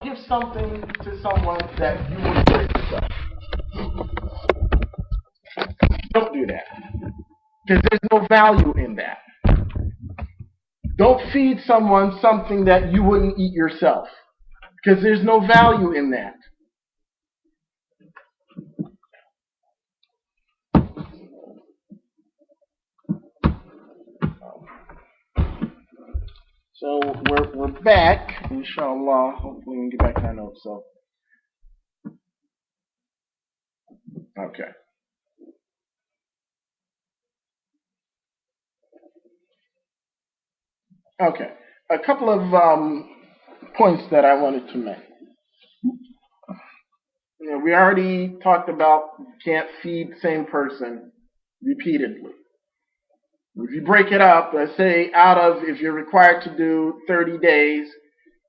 give something to someone that you would give yourself. Don't do that. Because there's no value in that. Don't feed someone something that you wouldn't eat yourself. Because there's no value in that. So we're back, inshallah. Hopefully we can get back to our notes. So, okay. Okay. A couple of points that I wanted to make. We already talked about you can't feed the same person repeatedly. If you break it up, let's say if you're required to do 30 days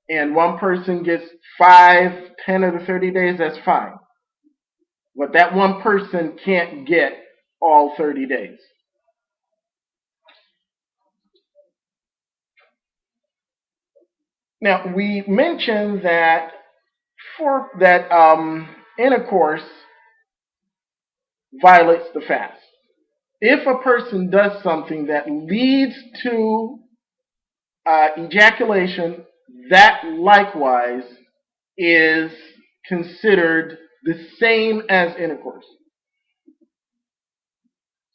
and one person gets 5, 10 of the 30 days, that's fine. But that one person can't get all 30 days. Now, we mentioned that intercourse violates the fast. If a person does something that leads to ejaculation, that likewise is considered the same as intercourse.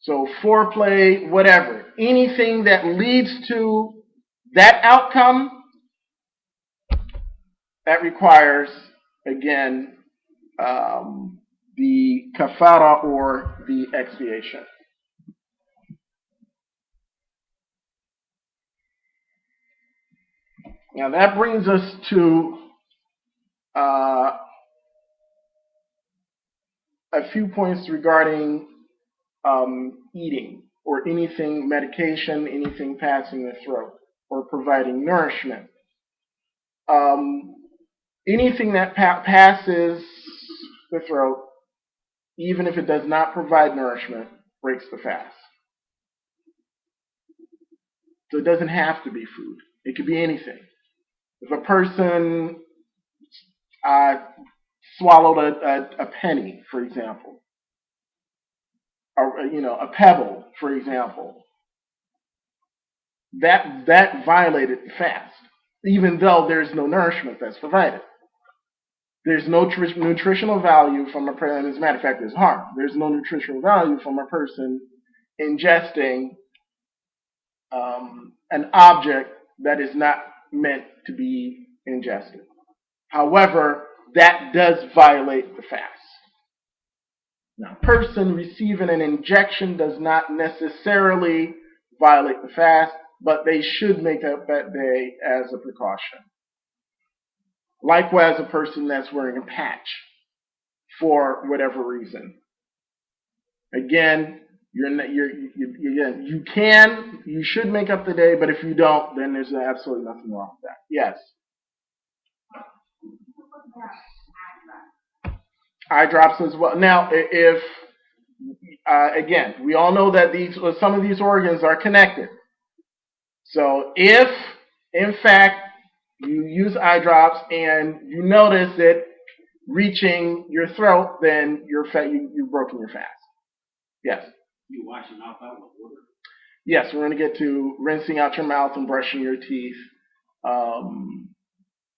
So foreplay, whatever, anything that leads to that outcome, that requires, again, the kafara or the expiation. Now that brings us to a few points regarding eating or anything, medication, anything passing the throat or providing nourishment. Anything that passes the throat, even if it does not provide nourishment, breaks the fast. So it doesn't have to be food. It could be anything. If a person swallowed a penny, for example, or a pebble, for example, that violated the fast, even though there's no nourishment that's provided. There's no nutritional value from a person. As a matter of fact, there's harm. There's no nutritional value from a person ingesting an object that is not meant to be ingested. However, that does violate the fast. Now, a person receiving an injection does not necessarily violate the fast, but they should make up that day as a precaution. Likewise, a person that's wearing a patch for whatever reason. Again, you should make up the day, but if you don't, then there's absolutely nothing wrong with that. Yes. Eye drops as well. Now, if again, we all know that some of these organs are connected. So if, in fact, you use eye drops and you notice it reaching your throat, then you've broken your fast. Yes. You wash your mouth out with water. Yes, we're going to get to rinsing out your mouth and brushing your teeth.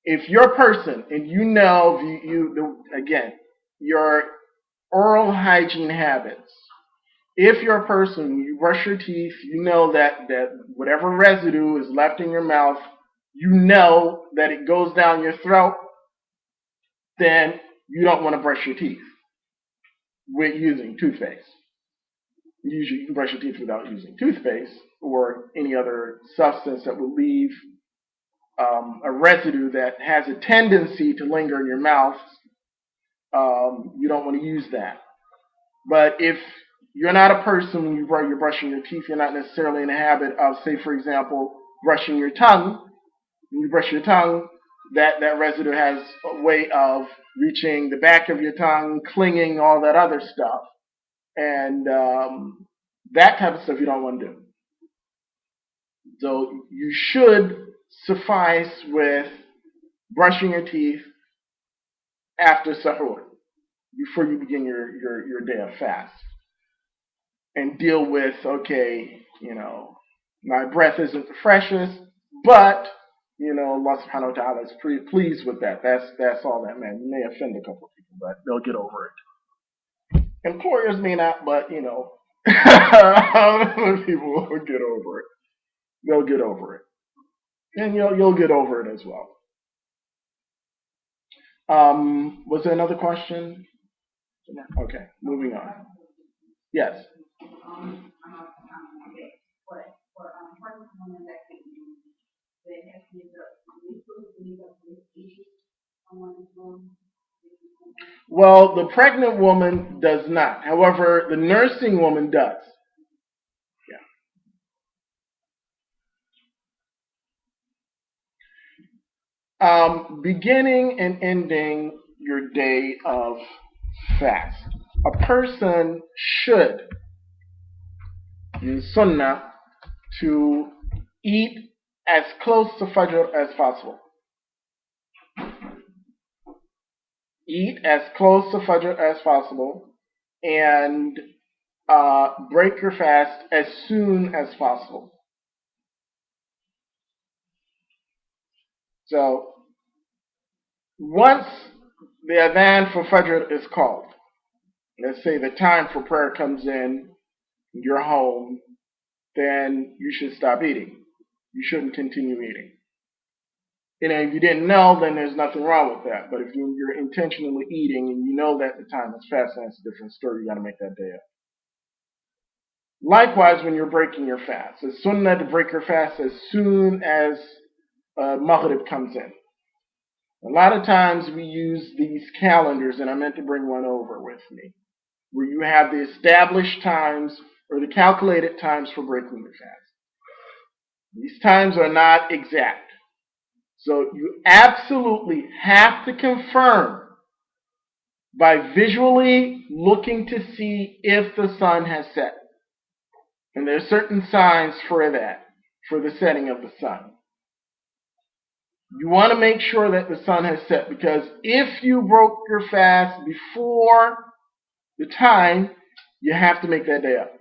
If you're a person and you know your oral hygiene habits. If you're a person, when you brush your teeth, you know that whatever residue is left in your mouth, you know that it goes down your throat, then you don't want to brush your teeth with using toothpaste. Usually you can brush your teeth without using toothpaste or any other substance that will leave a residue that has a tendency to linger in your mouth. You don't want to use that. But if you're not a person when you're brushing your teeth, you're not necessarily in the habit of, say, for example, brushing your tongue. When you brush your tongue, that residue has a way of reaching the back of your tongue, clinging, all that other stuff. And that type of stuff you don't want to do. So you should suffice with brushing your teeth after sahur, before you begin your day of fast. And deal with, okay, my breath isn't the freshest, but Allah subhanahu wa ta'ala is pretty pleased with that. That's all that matters. You may offend a couple of people, but they'll get over it. Employers may not, but other people will get over it. They'll get over it. And you'll get over it as well. Was there another question? Okay, moving on. Yes. Well, the pregnant woman does not. However, the nursing woman does. Yeah. Beginning and ending your day of fast. A person should use sunnah to eat as close to Fajr as possible. Eat as close to Fajr as possible and break your fast as soon as possible. So, once the adhan for Fajr is called, let's say the time for prayer comes in, you're home, then you should stop eating. You shouldn't continue eating. If you didn't know, then there's nothing wrong with that. But if you're intentionally eating and you know that the time is fast, then it's a different story. You got to make that day up. Likewise, when you're breaking your fast, it's sunnah to break your fast as soon as Maghrib comes in. A lot of times we use these calendars, and I meant to bring one over with me, where you have the established times or the calculated times for breaking your fast. These times are not exact. So you absolutely have to confirm by visually looking to see if the sun has set. And there are certain signs for that, for the setting of the sun. You want to make sure that the sun has set, because if you broke your fast before the time, you have to make that day up.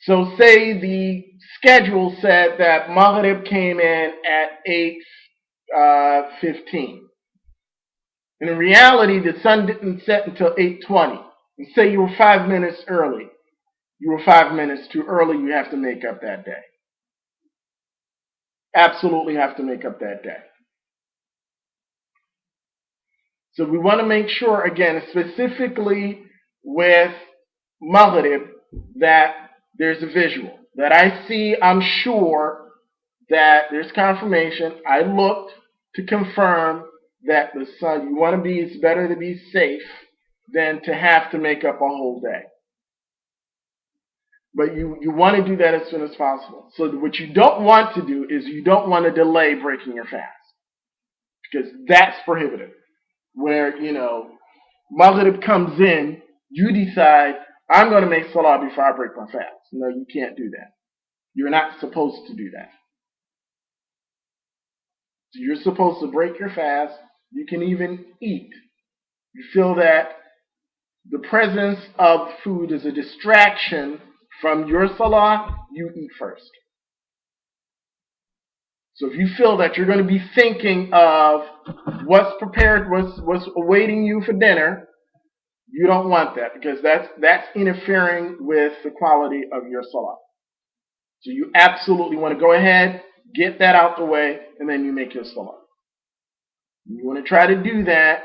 So say the schedule said that Maghrib came in at 8:15. And in reality, the sun didn't set until 8:20. And say you were 5 minutes early. You were 5 minutes too early, you have to make up that day. Absolutely have to make up that day. So we want to make sure, again, specifically with Maghrib, that there's a visual. That I see, I'm sure that there's confirmation. I looked to confirm that the sun, it's better to be safe than to have to make up a whole day. But you want to do that as soon as possible. So what you don't want to do is you don't want to delay breaking your fast. Because that's prohibited. Where, Maghrib comes in, you decide, I'm going to make salah before I break my fast. No, you can't do that. You're not supposed to do that. So you're supposed to break your fast. You can even eat. You feel that the presence of food is a distraction from your salah, you eat first. So if you feel that you're going to be thinking of what's prepared, what's awaiting you for dinner, you don't want that, because that's interfering with the quality of your salah. So you absolutely want to go ahead, get that out the way, and then you make your salah. You want to try to do that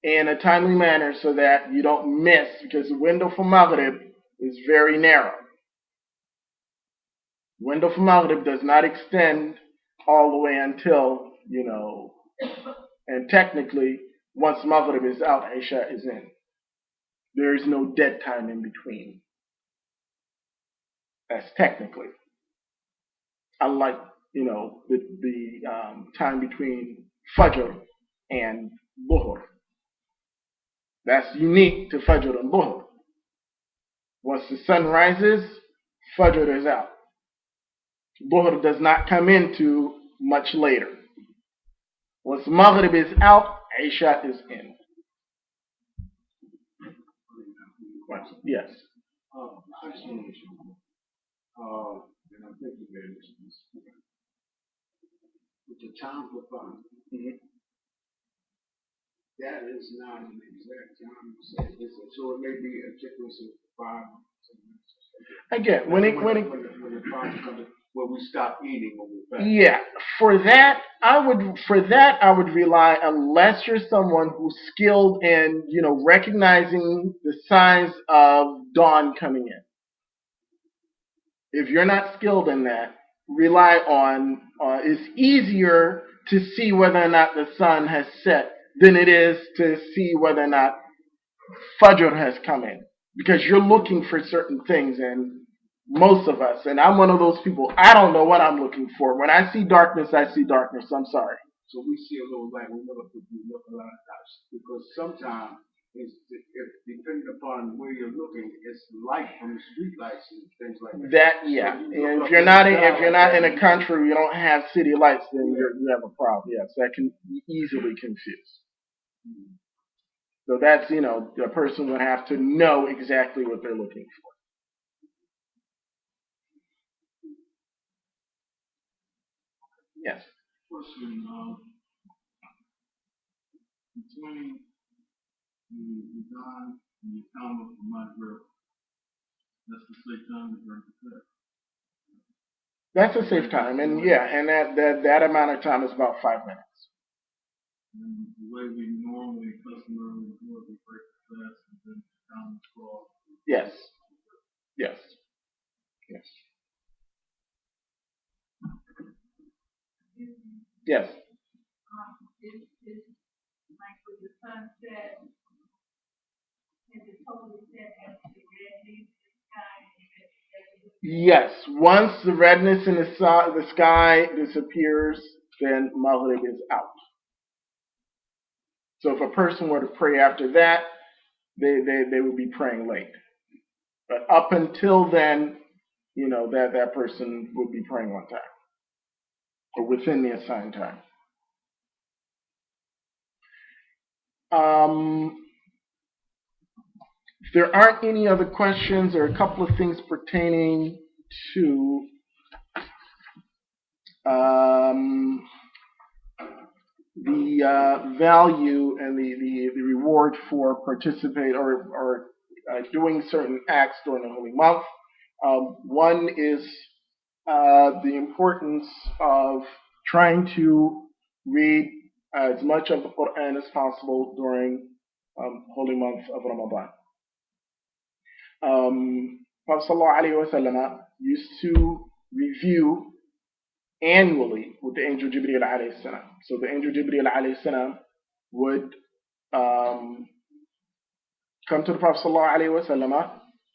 in a timely manner so that you don't miss, because the window for Maghrib is very narrow. The window for Maghrib does not extend all the way until, and technically, once Maghrib is out, Isha is in. There is no dead time in between. That's technically. Unlike, the time between Fajr and Dhuhr. That's unique to Fajr and Dhuhr. Once the sun rises, Fajr is out. Dhuhr does not come into much later. Once Maghrib is out, Isha is in. Yes. I just want to mention, and I'm thinking about this, with the time for fun, that is not an exact time to say this, so it may be a difference of 5 minutes. Again, when the time comes, when we stop eating when we're fast. yeah, for that I would rely, unless you're someone who's skilled in recognizing the signs of dawn coming in. If you're not skilled in that, rely on it's easier to see whether or not the sun has set than it is to see whether or not Fajr has come in, because you're looking for certain things, and most of us, and I'm one of those people, I don't know what I'm looking for. When I see darkness, I see darkness. I'm sorry. So we see a little light, we never put we look a lot of times, because sometimes it's if depending upon where you're looking, it's light from the street lights and things like that. Yeah. So And if you're not in a country where you don't have city lights, then you have a problem. Yes, that can be easily confused. So that's the person would have to know exactly what they're looking for. Yes. Question, between the John and the Talmud for my grip, that's the same time to drink the cup. That's a safe time, and that amount of time is about 5 minutes. And the way we normally customarily do it, we break the fast and then the Talmud call. Yes. Yes. Yes. Yes. Yes. Once the redness in the sky disappears, then Maghrib is out. So if a person were to pray after that, they would be praying late. But up until then, that person would be praying on time or within the assigned time. If there aren't any other questions, there are a couple of things pertaining to the value and the reward for participate or doing certain acts during the holy month. One is the importance of trying to read as much of the Quran as possible during holy month of Ramadan. Prophet ﷺ used to review annually with the angel Jibreel alayhi salam. So the angel Jibreel alayhi salam would come to the Prophet ﷺ,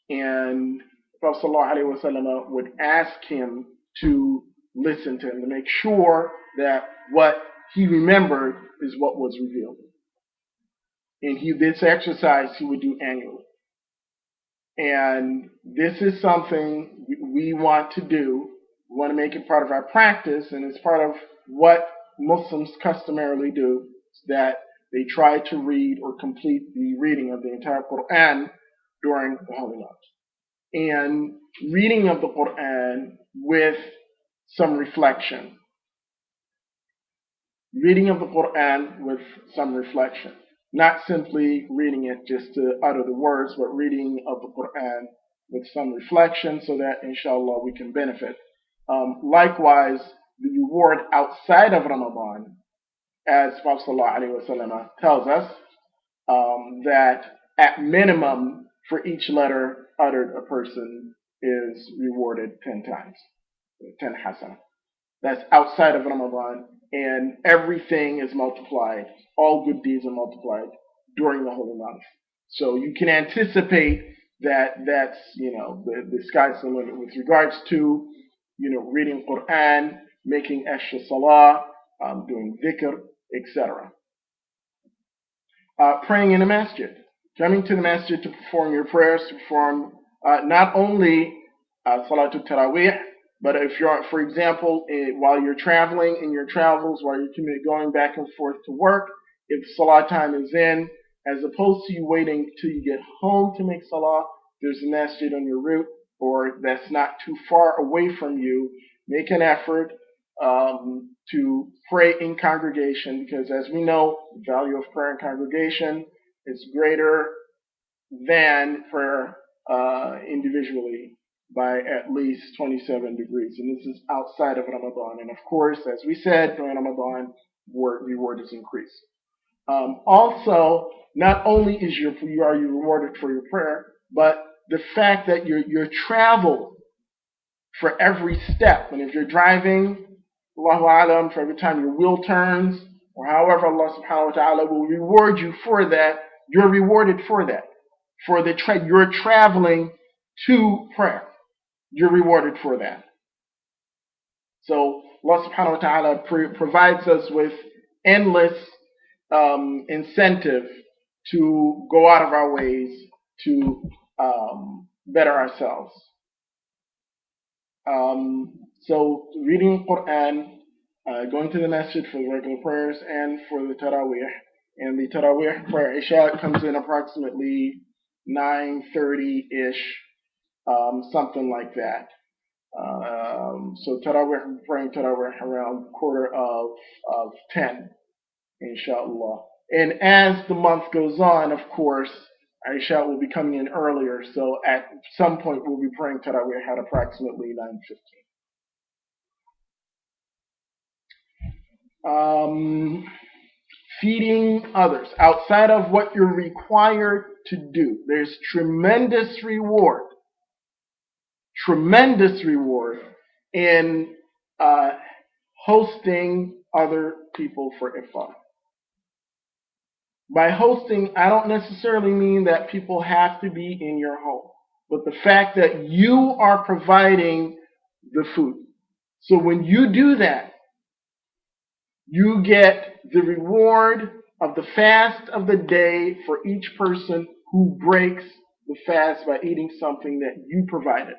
and the Prophet ﷺ would ask him to listen to him to make sure that what he remembered is what was revealed. And this exercise he would do annually. And this is something we want to do. We want to make it part of our practice, and it's part of what Muslims customarily do, that they try to read or complete the reading of the entire Quran during the holy month. And reading of the Quran with some reflection. Reading of the Quran with some reflection. Not simply reading it just to utter the words, but reading of the Quran with some reflection so that inshallah we can benefit. Likewise, the reward outside of Ramadan, as Prophet ﷺ tells us, that at minimum for each letter uttered, a person is rewarded 10 times, 10 hasana. That's outside of Ramadan, and everything is multiplied. All good deeds are multiplied during the holy month. So you can anticipate that's the sky's the limit with regards to reading Quran, making extra salah, doing dhikr, etc. Praying in a masjid, coming to the masjid to perform your prayers, to perform not only Salatul Taraweeh, but if you're, for example, while you're traveling in your travels, while you're going back and forth to work, if salah time is in, as opposed to you waiting till you get home to make salah. There's a masjid on your route, or that's not too far away from you. Make an effort to pray in congregation, because as we know, the value of prayer in congregation is greater than prayer individually by at least 27 degrees. And this is outside of Ramadan. And of course, as we said, during Ramadan, reward is increased. Also, not only are you rewarded for your prayer, but the fact that your travel for every step, and if you're driving, Allahu Alam, for every time your wheel turns, or however Allah subhanahu wa ta'ala will reward you for that, you're rewarded for that. You're traveling to prayer. You're rewarded for that. So Allah subhanahu wa ta'ala provides us with endless incentive to go out of our ways to better ourselves. So reading Quran, going to the masjid for the regular prayers and for the Taraweeh. And the Taraweeh prayer, Isha, comes in approximately 9:30-ish, something like that. So Taraweeh, praying Taraweeh around quarter of 10, inshallah. And as the month goes on, of course, Aisha will be coming in earlier, so at some point we'll be praying Taraweeh at approximately 9:15. Feeding others outside of what you're required to do. There's tremendous reward in hosting other people for iftar. By hosting, I don't necessarily mean that people have to be in your home, but the fact that you are providing the food. So when you do that, you get the reward of the fast of the day for each person who breaks the fast by eating something that you provided.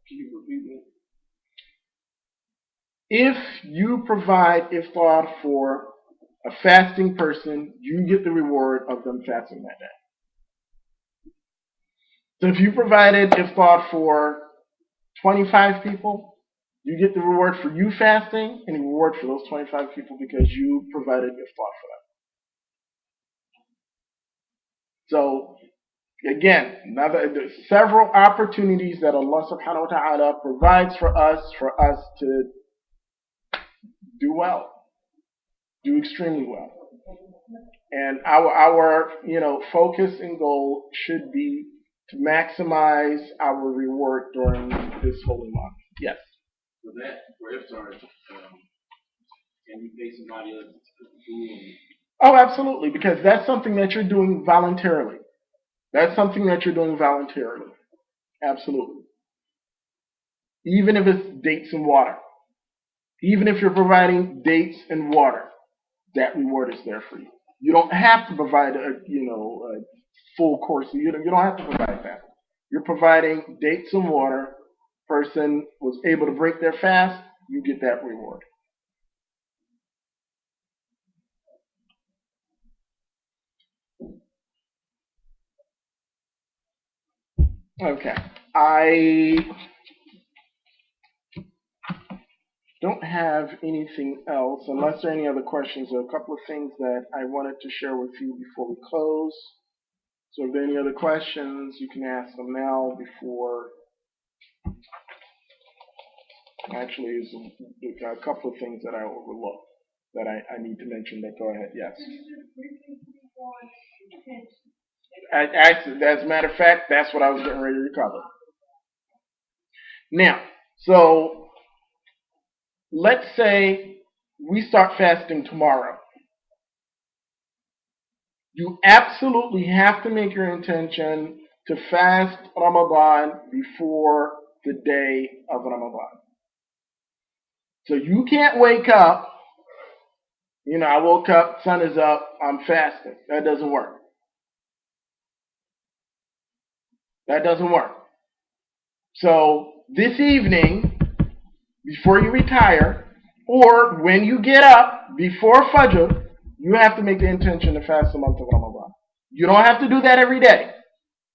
Can you repeat it? If you provide iftar for a fasting person, you get the reward of them fasting that day. So if you provided iftar for 25 people, you get the reward for you fasting and the reward for those 25 people because you provided iftar for them. So again, there's several opportunities that Allah subhanahu wa ta'ala provides for us to do well, do extremely well. And our focus and goal should be to maximize our reward during this holy month. Yes. For iftar, can you pay somebody else to cook food? Oh, absolutely, because that's something that you're doing voluntarily. Absolutely. Even if it's dates and water. Even if you're providing dates and water, that reward is there for you. You don't have to provide a full course. You don't have to provide that. You're providing dates and water. Person was able to break their fast, you get that reward. Okay. I don't have anything else, unless there are any other questions. There are a couple of things that I wanted to share with you before we close. So if there are any other questions, you can ask them now before. Actually, there's a couple of things that I overlooked that I need to mention. But go ahead. Yes. As a matter of fact, that's what I was getting ready to cover. Now, so let's say we start fasting tomorrow. You absolutely have to make your intention to fast Ramadan before the day of Ramadan. So you can't wake up, I woke up, sun is up, I'm fasting. That doesn't work. So this evening, before you retire, Or when you get up before Fajr, you have to make the intention to fast the month of Ramadan. You don't have to do that every day,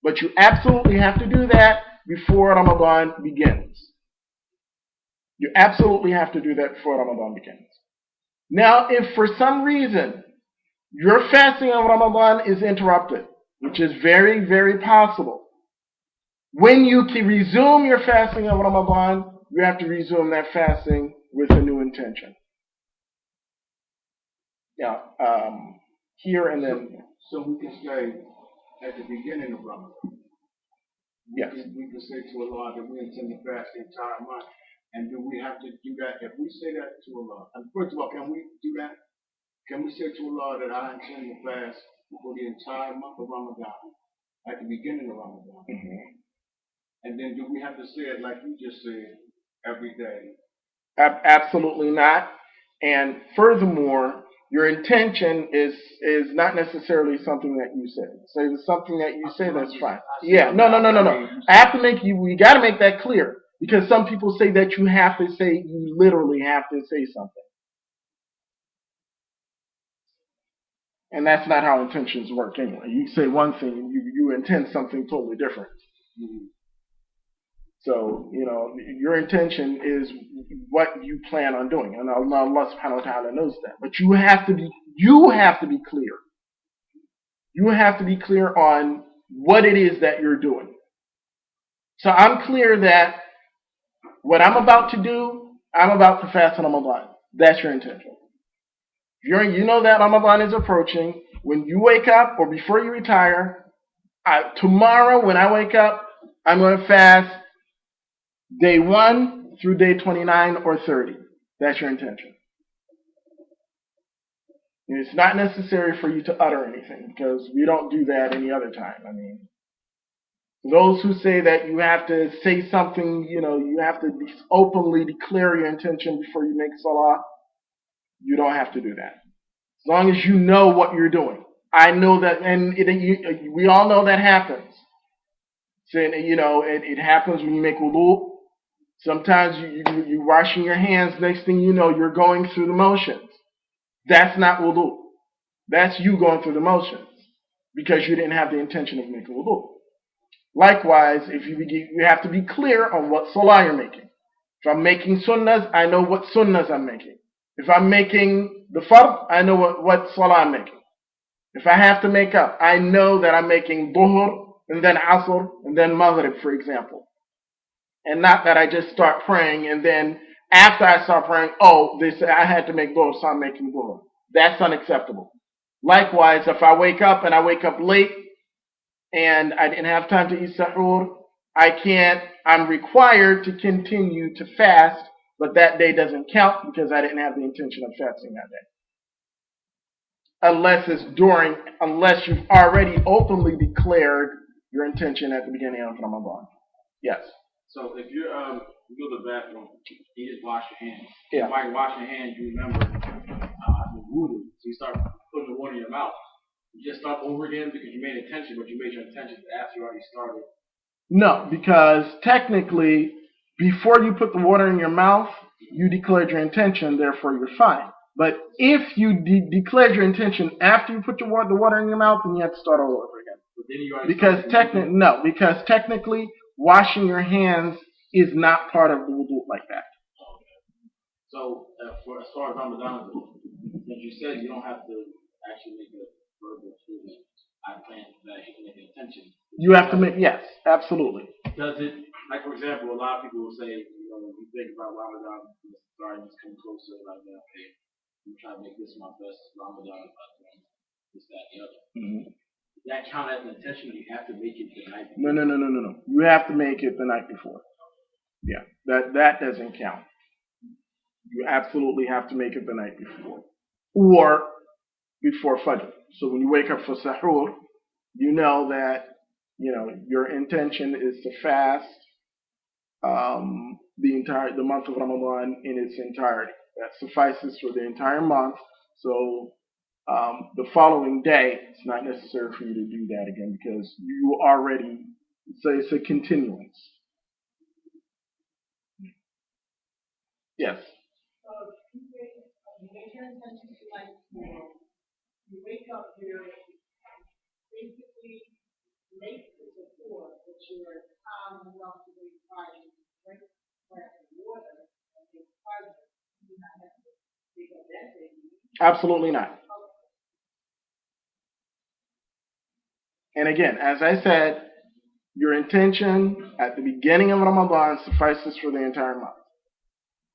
but you absolutely have to do that before Ramadan begins. You absolutely have to do that before Ramadan begins. Now, if for some reason your fasting of Ramadan is interrupted, which is very, very possible, when you can resume your fasting of Ramadan, you have to resume that fasting with a new intention. Yeah, here and then. So we can say at the beginning of Ramadan, Yes. we can say to Allah that we intend to fast the entire month. And do we have to do that? If we say that to Allah, and first of all, can we do that? Can we say to Allah that I intend to fast for the entire month of Ramadan at the beginning of Ramadan? Mm-hmm. And then do we have to say it like you just said every day? Absolutely not. And furthermore, your intention is not necessarily something that you say. So if it's something that you say, that's fine. Yeah, no. I have to we got to make that clear, because some people say that you have to say, you literally have to say something. And that's not how intentions work anyway. You say one thing, you intend something totally different. Mm-hmm. So, your intention is what you plan on doing. And Allah subhanahu wa ta'ala knows that. But you have to be clear. You have to be clear on what it is that you're doing. So I'm clear that what I'm about to do, I'm about to fast on Ramadan. That's your intention. You know that Ramadan is approaching. When you wake up or before you retire, tomorrow when I wake up, I'm going to fast day 1 through day 29 or 30. That's your intention. And it's not necessary for you to utter anything, because we don't do that any other time. I mean, those who say that you have to say something, you have to openly declare your intention before you make salah, you don't have to do that. As long as you know what you're doing. I know that, and we all know that happens. So, it happens when you make wudu. Sometimes you're washing your hands. Next thing you know, you're going through the motions. That's not wudu. That's you going through the motions because you didn't have the intention of making wudu. Likewise, if you have to be clear on what salah you're making. If I'm making sunnahs, I know what sunnahs I'm making. If I'm making the fard, I know what salah I'm making. If I have to make up, I know that I'm making dhuhr and then asr and then maghrib, for example. And not that I just start praying and then after I start praying, they say I had to make dhuhr, so I'm making dhuhr. That's unacceptable. Likewise, if I wake up late and I didn't have time to eat sahur, I'm required to continue to fast, but that day doesn't count because I didn't have the intention of fasting that day. Unless you've already openly declared your intention at the beginning of Ramadan. Yes. So if you go to the bathroom, you just wash your hands. Yeah. While you wash your hands, you remember wudu. So you start putting the water in your mouth. You just start over again because you made intention, but you made your intention after you already started. No, because technically, before you put the water in your mouth, you declared your intention, therefore you're fine. But if you declared your intention after you put the water in your mouth, then you have to start all over again. Because technically, washing your hands is not part of the wudu like that. Okay. So, as far as Ramadan goes, as you said, you don't have to actually make a verbal statement. I plan to actually make an intention. You have to make, yes, absolutely. Does it, like for example, a lot of people will say, when you think about Ramadan, starting to come closer, like, okay, I'm trying to make this my best Ramadan, this, that, the other. Mm-hmm. Does that count as an intention, or you have to make it the night before? No. You have to make it the night before. Yeah, that doesn't count. You absolutely have to make it the night before. Or before Fajr. So when you wake up for Sahur, you know that, your intention is to fast the month of Ramadan in its entirety. That suffices for the entire month. So the following day, it's not necessary for you to do that again because you already, so it's a continuance. Yes. Absolutely not. And again, as I said, your intention at the beginning of Ramadan suffices for the entire month.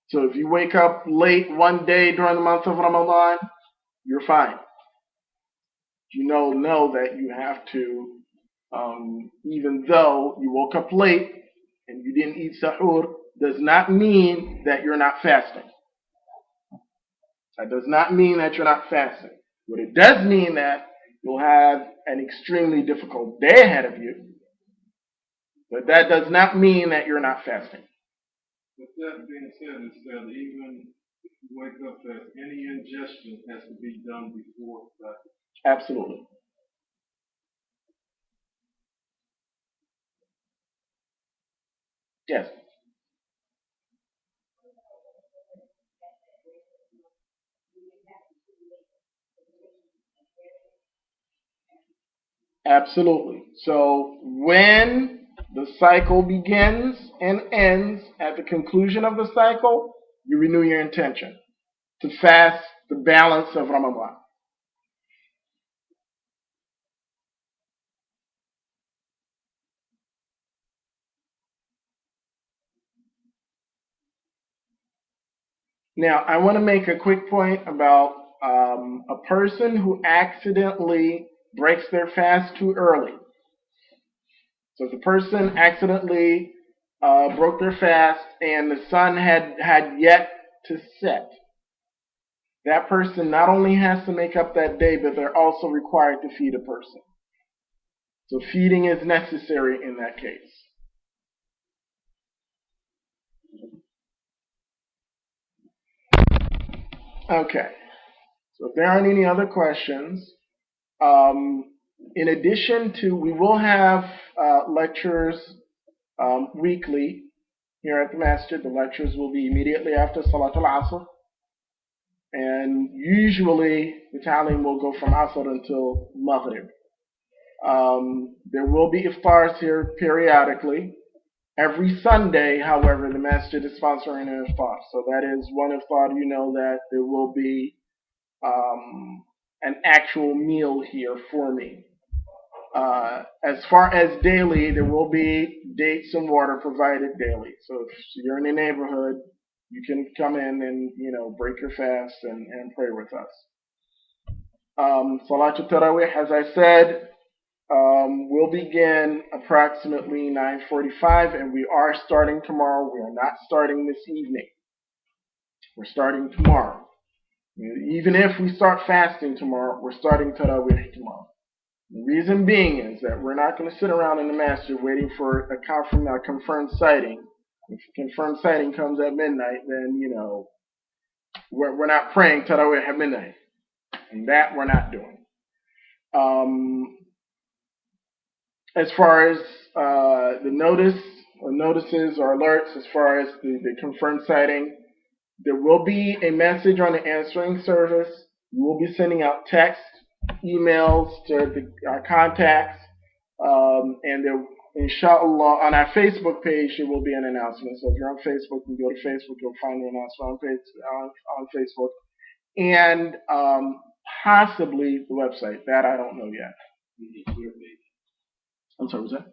So if you wake up late one day during the month of Ramadan, you're fine. You know that you have to, even though you woke up late and you didn't eat sahur, does not mean that you're not fasting. That does not mean that you're not fasting. What it does mean that you'll have an extremely difficult day ahead of you, but that does not mean that you're not fasting. With that being said, instead, even if you wake up fast, any ingestion has to be done before fasting. Absolutely. Yes. Absolutely. So when the cycle begins and ends, at the conclusion of the cycle, you renew your intention to fast the balance of Ramadan. Now, I want to make a quick point about a person who accidentally breaks their fast too early. So if the person accidentally broke their fast and the sun had yet to set, that person not only has to make up that day, but they're also required to feed a person. So feeding is necessary in that case. Okay. So if there aren't any other questions, um, in addition to, we will have lectures weekly here at the masjid. The lectures will be immediately after Salat al-Asr. And usually the talim will go from Asr until Maghrib. There will be iftars here periodically. Every Sunday, however, the masjid is sponsoring an iftar. So that is one iftar, that there will be an actual meal here for me. As far as daily, there will be dates and water provided daily. So if you're in the neighborhood, you can come in and break your fast and pray with us. Salatul Tarawih, as I said, will begin approximately 9:45, and we are starting tomorrow. We are not starting this evening. We're starting tomorrow. Even if we start fasting tomorrow, we're starting Tarawih tomorrow. The reason being is that we're not going to sit around in the masjid waiting for a confirmed sighting. If a confirmed sighting comes at midnight, then, we're not praying Tarawih at midnight. And that we're not doing. As far as the notices or alerts, as far as the confirmed sighting, there will be a message on the answering service. We will be sending out text, emails to our contacts, and there, inshallah, on our Facebook page, there will be an announcement. So if you're on Facebook, you can go to Facebook, you'll find the announcement on Facebook, and possibly the website. That I don't know yet. I'm sorry, was that?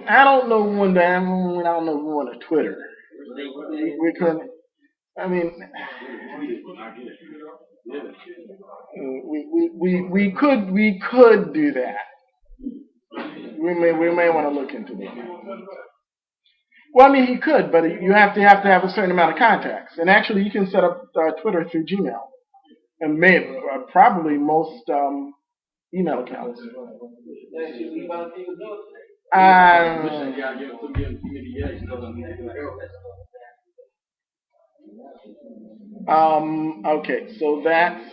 I don't know when I don't know who on Twitter. We couldn't. I mean, we could do that. We may want to look into that. Well, I mean, he could, but you have to have a certain amount of contacts. And actually, you can set up Twitter through Gmail, and probably most email accounts. Okay, so that's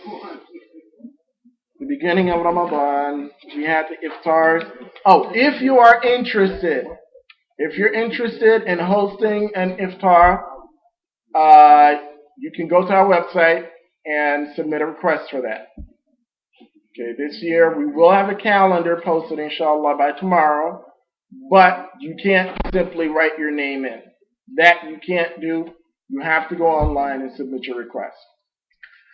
the beginning of Ramadan. We had the iftars. Oh, if you're interested in hosting an iftar, you can go to our website and submit a request for that. Okay, this year we will have a calendar posted, inshallah, by tomorrow, but you can't simply write your name in. That you can't do. You have to go online and submit your request.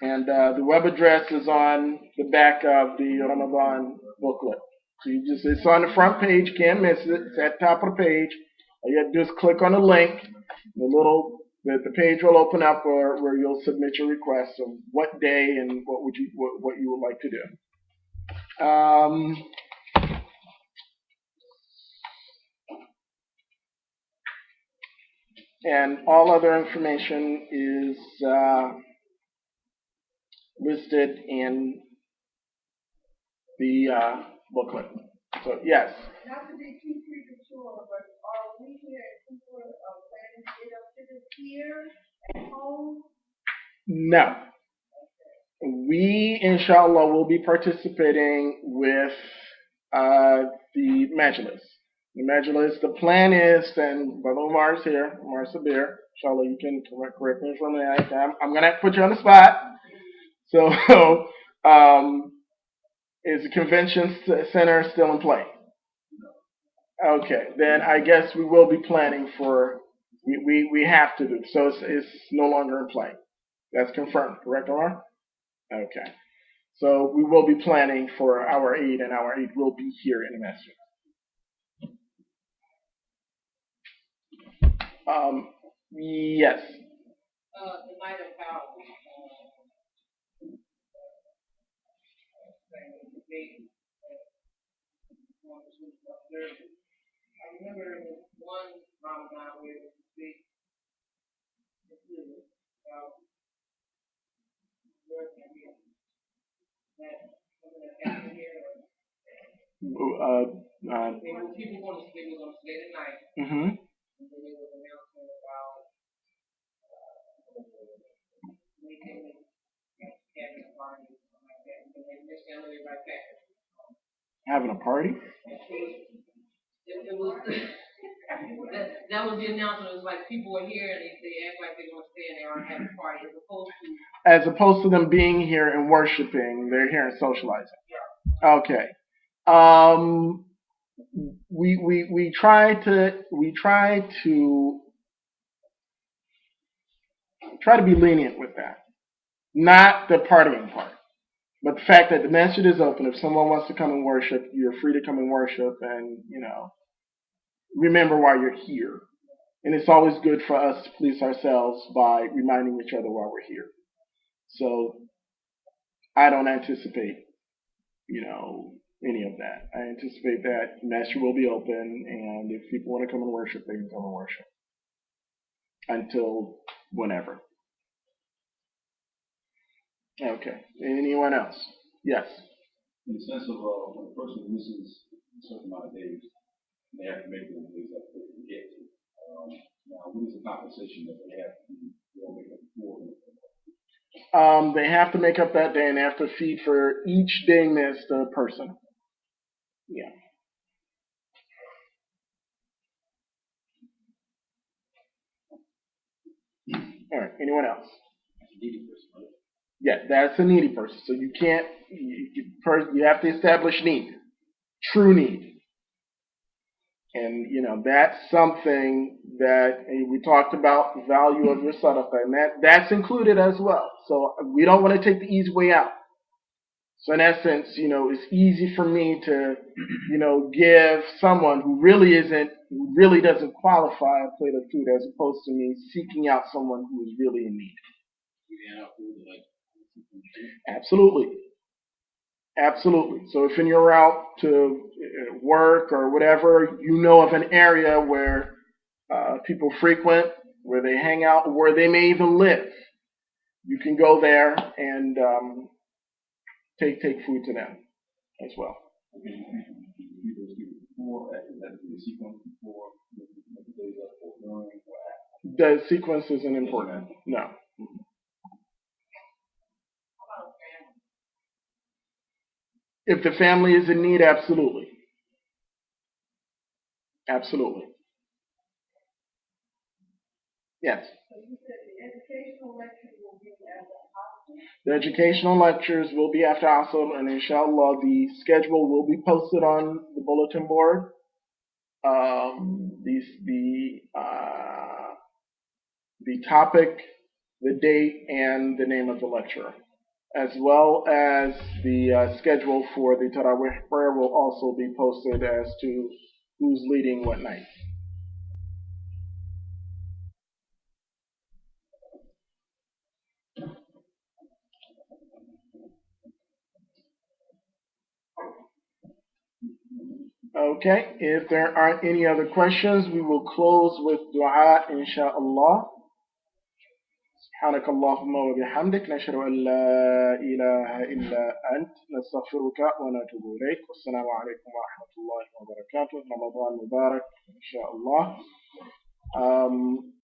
And the web address is on the back of the Ramadan booklet. So it's on the front page, can't miss it. It's at the top of the page. All you have to do is click on the link. The page will open up where you'll submit your request of what day and what you would like to do. And all other information is listed in the booklet. So yes. Not to be too premature, but are we here people planning to get up to this year at home? No. We, inshallah, will be participating with the Majlis. The Majlis, the plan is, and Brother Omar is here, Omar Sabir, inshallah, you can correct me if I'm wrong. I'm going to put you on the spot. So, is the convention center still in play? Okay, then I guess we will be planning for, we have to do, so it's no longer in play. That's confirmed, correct, Omar? Okay. So we will be planning for our Eid, and our Eid will be here in the masjid. Yes. The night of power. I remember one Ramadan where it was a big about working here. That something that happened here. People want to stay the night. Mm-hmm. And then there was an announcement about making having a party or something like that. And they missed everybody back. Having a party? It was that was the announcement. It was like people were here and they act like they're going to stay and they aren't having a party as opposed to them being here and worshiping, they're here and socializing. Yeah. Okay. We try to be lenient with that. Not the partying part. But the fact that the masjid is open, if someone wants to come and worship, you're free to come and worship and, remember why you're here. And it's always good for us to police ourselves by reminding each other why we're here. So I don't anticipate, any of that. I anticipate that the masjid will be open, and if people want to come and worship, they can come and worship. Until whenever. Okay. Anyone else? Yes. In the sense of when a person misses a certain amount of days, they have to make the days that they can get to. Now, what is the compensation that they have to make up for? They have to make up that day, and they have to feed for each day missed a person. Yeah. All right. Anyone else? Yeah, that's a needy person. So you can't. You have to establish need, true need. And that's something that we talked about, the value of your sadaqah, and that's included as well. So we don't want to take the easy way out. So in essence, it's easy for me to, give someone who really doesn't qualify a plate of food, as opposed to me seeking out someone who is really in need. Absolutely. Absolutely. So if in your route to work or whatever, you know of an area where people frequent, where they hang out, where they may even live, you can go there and take food to them as well. The sequence isn't important. No. If the family is in need, absolutely. Absolutely. Yes. So you said the end The educational lectures will be after Asr, and inshallah, the schedule will be posted on the bulletin board. The topic, the date, and the name of the lecturer, as well as the schedule for the Tarawih prayer will also be posted as to who's leading what night. Okay, if there aren't any other questions, we will close with dua, inshallah. سبحانك اللهم وبحمدك نشهد أن لا إله إلا أنت نستغفرك ونتوب إليك والسلام عليكم ورحمة الله وبركاته رمضان مبارك إن شاء الله.